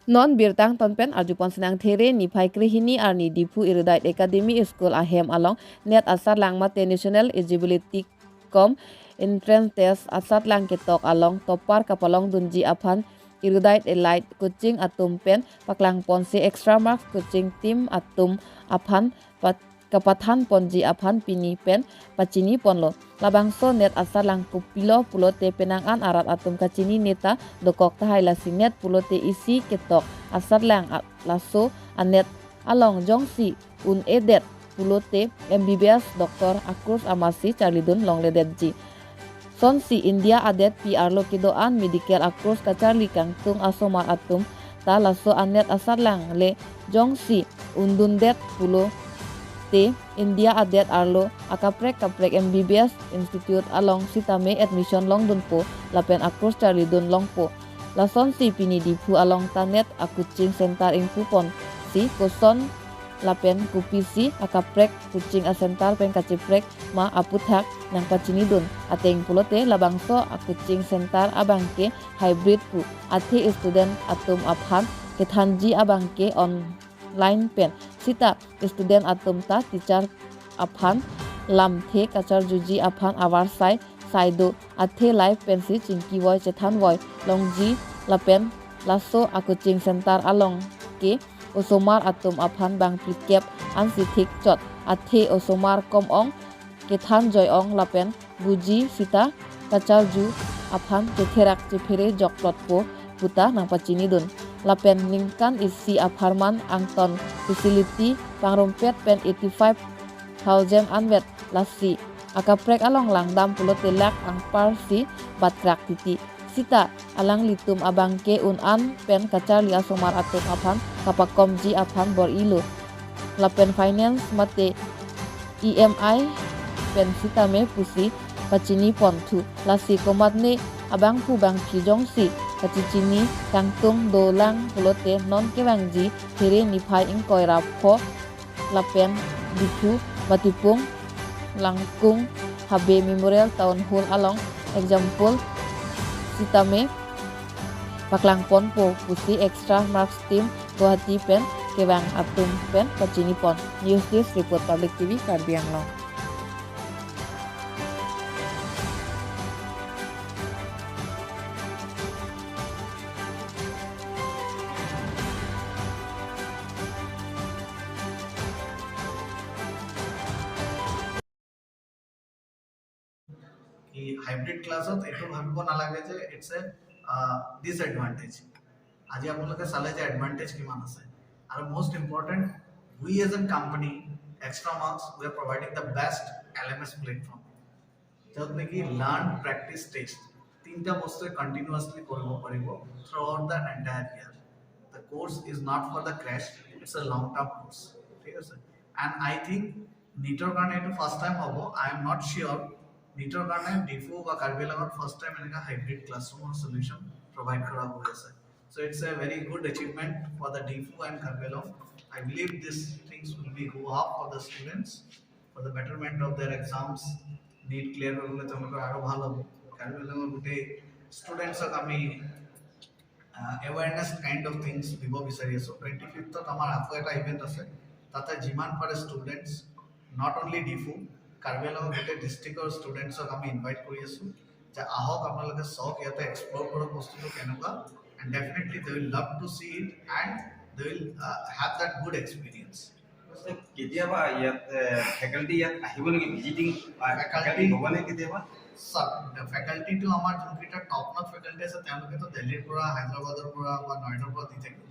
Non birtang tonpen arjupon senang there ni pai krihini arni dipu irudait academy school ahem along net asar lang mate national eligibility com entrance test asat lang ketok along topar kapalong dunji aphan irudait elite coaching atum pen paklang ponsi extra marks coaching team atum aphan kapathan ponji aphan pini pen pacini ponlo labangso net asar lang kupilo pulote penangan arat atum kacini neta dokok tahai lasi net pulote isi ketok asar lang laso anet along jongsi un edet pulote MBBS Dr. Akrus Amasi Charlidun long ledetji son si India adet PR lo kidoan medical Akrus kacharli kangtung asomar atum ta laso anet asar lang le jongsi undundet pulo India adet arlo akaprek MBBS Institute along sitame admission long dunpo lapen Akrus Charlidun longpo lason si pini dipu along tanet akucing sentar ing kupon si koson lapen kupisi akaprek kucing asentar pen kaciprek ma aputhak nang pacinidun ateng pulote labangso akucing sentar abangke hybrid pu ati student atum aphan kethanji abangke online pen sita student atum ta teacher aphan lam the kachar juji aphan awar saido athe live pensi chingki boy chethan boy longji lapen laso akucing sentar along ke osomar atum aphan bang prikep ansithik chot athe osomar komong kethan joyong lapen buji sita kachar ju aphan chetherak chephere jokplot po puta nang pacini dun lapen ningkan isi aparman angton facility pangrumpet pen 85,000 anwet lasi akaprek along langdam pulo telak angpar si batkrak titi sita alang litum abangke unan pen kacar lia somar atum aphan kapakom ji aphan bor ilo lapen finance mate EMI pen sita me pusi pacini pontu lasi komatne abang pu bang kijong si kacicini kangtung dolang pulote non kewangji here nipai ingkoi rapho lapen dipu matipung langkung HB Memorial Town Hall along example sitame paklang pon po pusi extra marks team Guwahati pen kewang atum pen pacini pon news this report public TV Karbi Anglong. कि hybrid क्लासत एटो भाबिब नालागे जे it's a disadvantage আজি আপোনালোকে চালে যে এডভান্টেজ কিমান আছে আৰু most important we as an company extra marks we are providing the best LMS platform য'ত নেকি লাৰ্ন প্ৰ্যাকটিস টেস্ট তিনটা বস্তু কন্টিনিউয়াসলি কৰিব পাৰিব throughout the entire year the course is not for the crash it's a long term course ঠিক আছে and I think নিটৰ কাৰণে এইটো ফাৰ্ষ্ট টাইম হ'ব আই এম নট শিওৰ নিটৰ কাৰণে ডিফু বা কাৰ্বি আংলঙত ফাৰ্ষ্ট টাইম এনেকা হাইব্ৰিড ক্লাছৰুমৰ সলিউশন প্ৰভাইড কৰা হৈ আছে so it's a very good achievement for the DFU and Karbi Anglong. I believe these things will be go up for the students for the betterment of their exams need clear হলে তোমাকে আরো ভালো হবে Karbi Anglong গুটে students আমি awareness kind of things দিব বিচাৰি আছো 25th আমাৰ আকৌ এটা ইভেন্ট আছে তাতে যিমান পাৰে students not only DFU Karbi Anglong গুটে ডিস্ট্ৰিক্টৰ স্টুডেন্টসক আমি ইনভাইট কৰি আছো যে আহক আপোনালোকে সব ইয়াতে এক্সপ্লোৰ কৰক বস্তুটো কেনেকুৱা and definitely they will love to see it and they will have that good experience. কেতিয়াবা ইয়াত ফেকাল্টি ইয়াত আহিব নেকি ভিজিটিং ফেকাল্টি হ'ব নে কেতিয়াবা সব ফেকাল্টি তো আমাৰ যোনকেইটা টপ নট ফেকাল্টি আছে তেওঁলোকে তো দিল্লীৰ পৰা হায়দৰাবাদৰ পৰা বা নয়ডাৰ পৰা দি থাকিব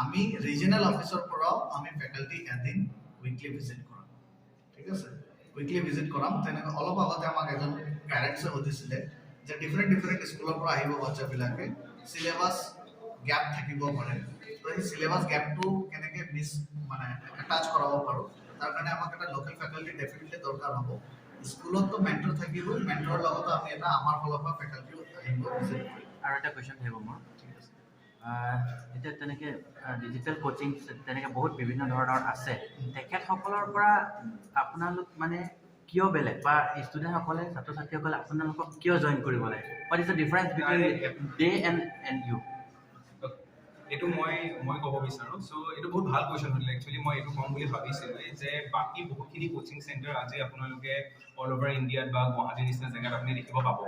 আমি ৰিজনাল অফিচৰ পৰাও আমি ফেকাল্টি এদিন উইকলি ভিজিট কৰাম ঠিক আছে উইকলি ভিজিট কৰাম তেনেকৈ অলপ আগতে আমাক এজন পেৰেণ্টছে সুধিছিলে যে ডিফাৰেণ্ট স্কুলৰ পৰা আহিব বাচ্চাবিলাকে সিলেবাস গ্যাপ থাকিব পাৰে তো এই সিলেবাস গ্যাপটো কেনেকে মিস মানে অ্যাটাচ কৰাব পাৰো তাৰ কাৰণে আমাক এটা লোকাল ফেকাল্টি ডেফিনেটলি দৰকাৰ হ'ব স্কুলত তো মেন্টৰ থাকিব মেন্টৰৰ লগত আমি এটা আমাৰ ফালৰ পৰা ফেকাল্টি আহিব আৰু এটা কোৱেশ্চন থাকিব মোৰ এতিয়া তেনেকে ডিজিটেল কোচিং তেনেকে বহুত বিভিন্ন ধৰণৰ আছে তেখেতসকলৰ পৰা আপোনালোক মানে কিয় বেলেগ বা ষ্টুডেণ্টসকলে ছাত্ৰ ছাত্ৰীসকলে আপোনালোকক কিয় জইন কৰিব লাগে what is the difference between they and you এইটো মই ক'ব বিচাৰোঁ চ' এইটো বহুত ভাল কুৱেশ্যন হ'লে একচুৱেলি মই এইটো ক'ম বুলি ভাবিছিলোঁ যে বাকী বহুতখিনি কোচিং চেণ্টাৰ আজি আপোনালোকে অল অভাৰ ইণ্ডিয়াত বা গুৱাহাটীৰ নিচিনা জেগাত আপুনি দেখিব পাব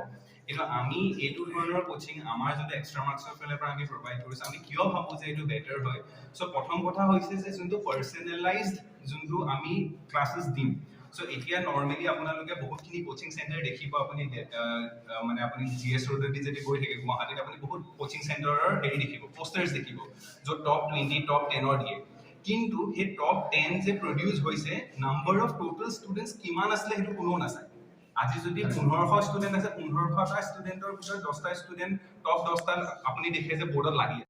কিন্তু আমি এইটো ধৰণৰ কোচিং আমাৰ যোনটো এক্সট্ৰা মাৰ্কছৰ ফালৰ পৰা আমি প্ৰভাইড কৰিছোঁ আমি কিয় ভাবোঁ যে এইটো বেটাৰ হয় চ' প্ৰথম কথা হৈছে যে যোনটো পাৰ্চনেলাইজড যোনটো আমি ক্লাছেছ দিম চ' এতিয়া নৰ্মেলি আপোনালোকে বহুতখিনি কোচিং চেণ্টাৰ দেখিব আপুনি মানে আপুনি GS ৰোডেদি যদি গৈ থাকে গুৱাহাটীত আপুনি বহুত কোচিং চেণ্টাৰৰ হেৰি দেখিব পোষ্টাৰ্ছ দেখিব য'ত টপ 20 টপ 10 দিয়ে কিন্তু সেই টপ 10 যে প্ৰডিউচ হৈছে নাম্বাৰ অফ টোটেল ষ্টুডেণ্টছ কিমান আছিলে সেইটো কোনো নাচায় আজি যদি 1500 ষ্টুডেণ্ট আছে 1500টা ষ্টুডেণ্টৰ ভিতৰত 10টা ষ্টুডেণ্ট টপ 10টা আপুনি দেখে যে বৰ্ডত লাগি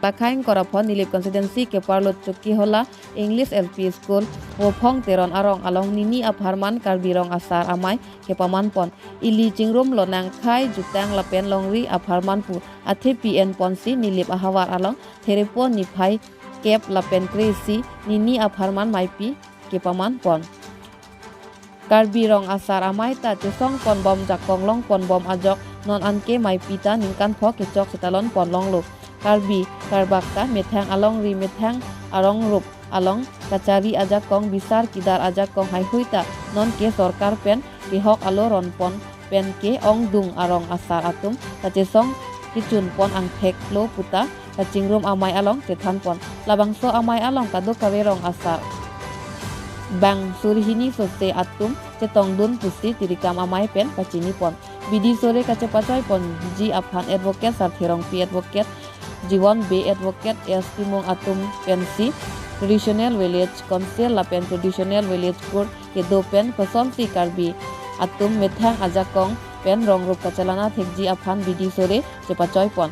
Lakhain korapon nilip konsistensi ke parlot cuki hola English LP School wopong teron arong along nini apharman karbirong asar amai ke pamanpon ili jingrum lonang khai jutang lapen longri apharman pu athe PN ponsi nilip ahawar along therepo niphai kep lapen kresi nini apharman maipi ke pamanpon karbirong asar amai ta tesong pon bom jakong long pon bom ajok non anke maipi ta ningkan pho kechok setalon pon long lo Karbi, karbakta, methang along ri methang arong rup along kacari ajak kong bisar kidar ajak kong hai huita non ke sorkar pen pihok alo ron pon pen ke ong dung arong asar atum kacesong kicun pon ang thek lo puta kacingrum amai along cethan pon labangso amai along kado kawerong asar bang surhini sose atum cetong dun pusi tirikam amai pen kacini pon bidi sore kacepacoy pon ji aphan advocate sarthirong pi advocate Jiwon B Advocate Estimong Atum Pensi Traditional Village Council Lapen Traditional Village Court Kedo Pen Person Si Karbi Atum Methang Ajakong Pen Rongruk Kacalana Thekji Aphan Bidi Sore Cepacoy Pon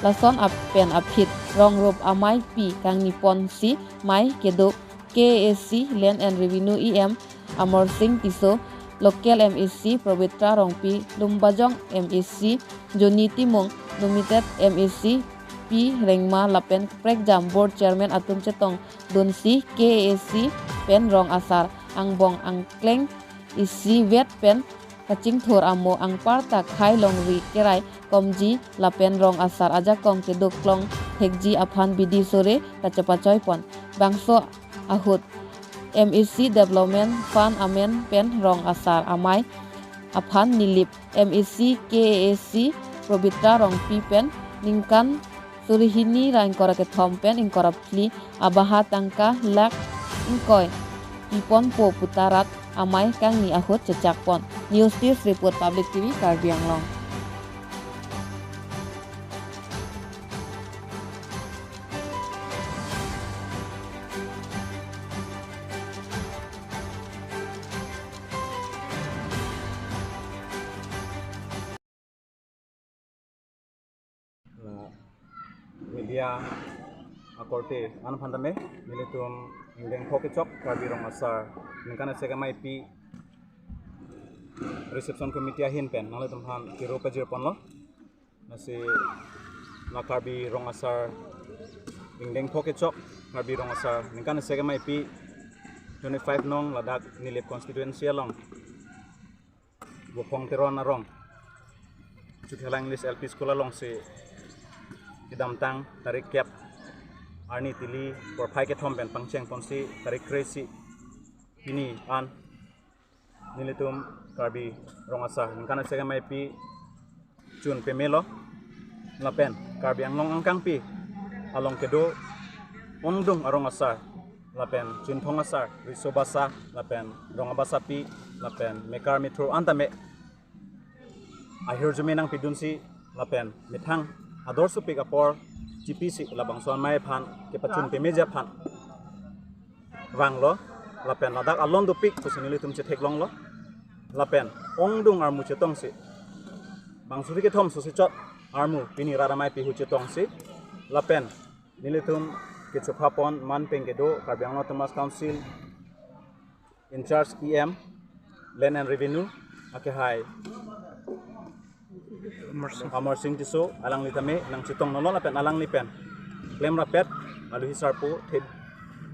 Lason Apen Aphit Rongrup Amai Pi Kang Nipon Si Mai Kedo KSC Land and Revenue EM Amor Singh Tiso Local MEC Provitra Rongpi Lumbajong MEC Joni Timong Limited MEC P Rengma Lapen Prek Jam Board Chairman Atum Cetong Dunsi KAC Pen Rong Asar Angbong Angkleng Isi Vet Pen Kacing Thor Amo Ang Parta Khai Longri Kerai Komji Lapen Rong Asar Aja Kong Kedok Long Thekji Aphan Bidi Sore Kacepacoy Pon Bangso Ahut MEC Development Fund Amen Pen Rong Asar Amai Aphan Nilip MEC KAC Probitra Rong Pi Pen Ningkan Surihini rain kora ke thompen in kora pli abaha tangka lak ingkoy ipon po putarat amai kang ni ahut cecak pon News Desk Report Public TV Karbi Anglong media akorte an phandame militum indeng phokechok karbirong asar ningkana segamai pi reception committee ahin pen nale tumhan kiro pajir ponlo nasi na karbi rong asar indeng phokechok karbirong asar ningkana segamai pi 25 nong ladak nilip constituency along bopong teron arong Chuthelang English LP School along se Idam tang tarik kiap arni tili porpai ke thom ben pangcheng ponsi tarik kresi ini an nilitum karbi rongasa ngkana sega mai pi chun pemelo lapen karbi anglong angkang pi along kedo ongdung arongasa lapen chun thongasa risobasa lapen rongabasa pi lapen mekar mitro antame ahir jumenang pidunsi lapen mithang ador su pick up or GPC labang suan mai phan ke pachun pe meja phan wanglo lapen ladak alon do pick pusinili tum che theklong lo lapen ongdung armu che tong si bang suri ke thom su si chot armu pini rara mai pi hu che tong si lapen nilitum ke chokhapon man peng ke do Karbiang Autonomous Council in charge EM Land and Revenue ake hai Amor Singh Tiso alang litame nang chitong nolol apen alang lipen claim rapet alu hisarpo the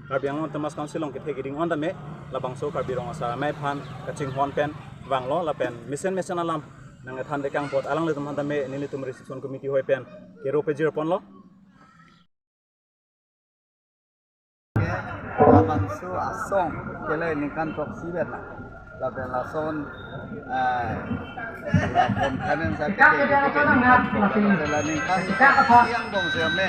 Karbiang Autonomous Council ong ke the giding on dame labangso karbirong asa mai phan kaching hon pen wanglo lapen misen alam nang than de kang pot alang le tum han tame nili tum reception committee hoi pen ke ro pe jir pon lo Lamansu asong kele nikan proxy bet la ben la son la konkanen sa ke la nikan siang bong se me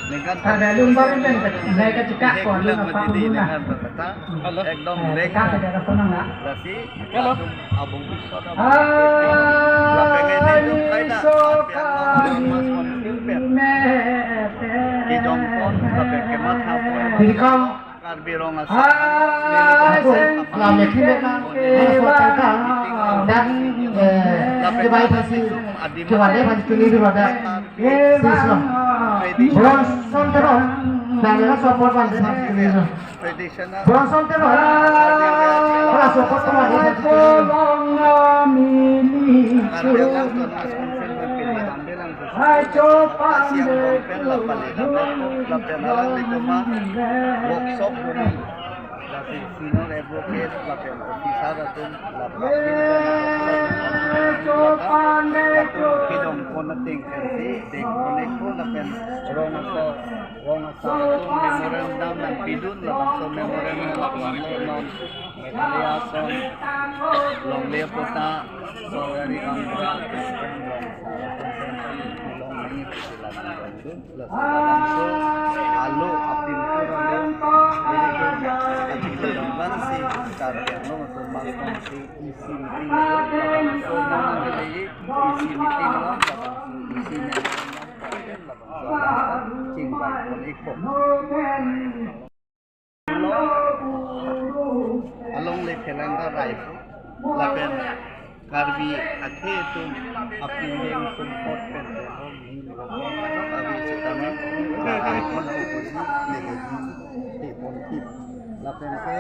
nikan ada lumba ben mereka cekak kon lumba pa lumba ekdom lek ada sonang na la si abong bisot la pengen itu kaida pian mas kon filpet ki dong kon la pengen mat ha dikam karbirong asa làm việc khi bên dan kebaik pasti kepada pasti ini pada Islam Bronson terus dan support pasti ini traditional Bronson terus kalau support kepada pasti karbirong kon mas kon filpet pilih ambilang siang pen la pali la penalang di rumah workshop bumi dari senior advocate la pen officer atun la kidong konating kasi dek konek ko la pen rong asa memorandum ng pidun la bangso memorandum non mediation long lepota so dari ambra Halo, apin si karyawan untuk bangun si isi meeting so nama lagi isi meeting lah isi cing baik pun ikut along le pelangga raifu lapen karbi akhe tu apin yang support pen abi setame kon oposi negatif te politik lapen ke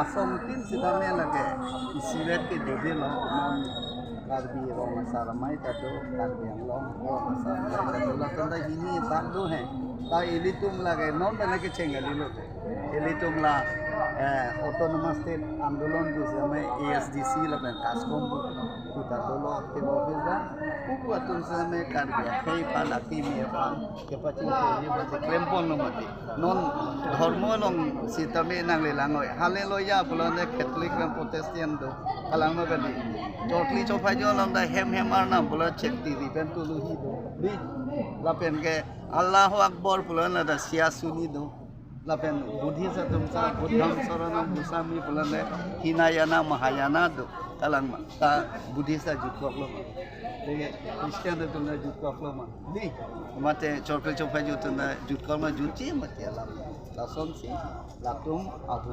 asom tin setame lage isiwet ke dede lo non karbi rong masaramai tato karbi yang long masaramai tato la tanda ini tandu hai ta ilitum lage non bane ke chengali lo ilitum la autonomous state आंदोलन जो समय ASDC लबन कास्कोम kita dulu ke office kuku atun समय कर गया कई पान आती में पान के पची ये बचे क्लेम्पन लो मती non धर्म लोग सीता में नंगले लांगोय हाले लो या बुलाने कैथोलिक में प्रोटेस्टेंट दो कलांग में कदी चोटली चोफाई जो लंदा हेम आरना बुला चेक दी रिपेन तो लुही दो दी लापेन के अल्लाह अकबर बुलाने दा सिया सुनी दो lapen buddhi sa tumsa buddham saranam goswami bulane hinayana mahayana do kalang ma ta buddhi sa jutkok lo de christian de tuna jutkok lo ma ni mate chorpe chopai jutuna jutkok ma juti mate la son si latum abu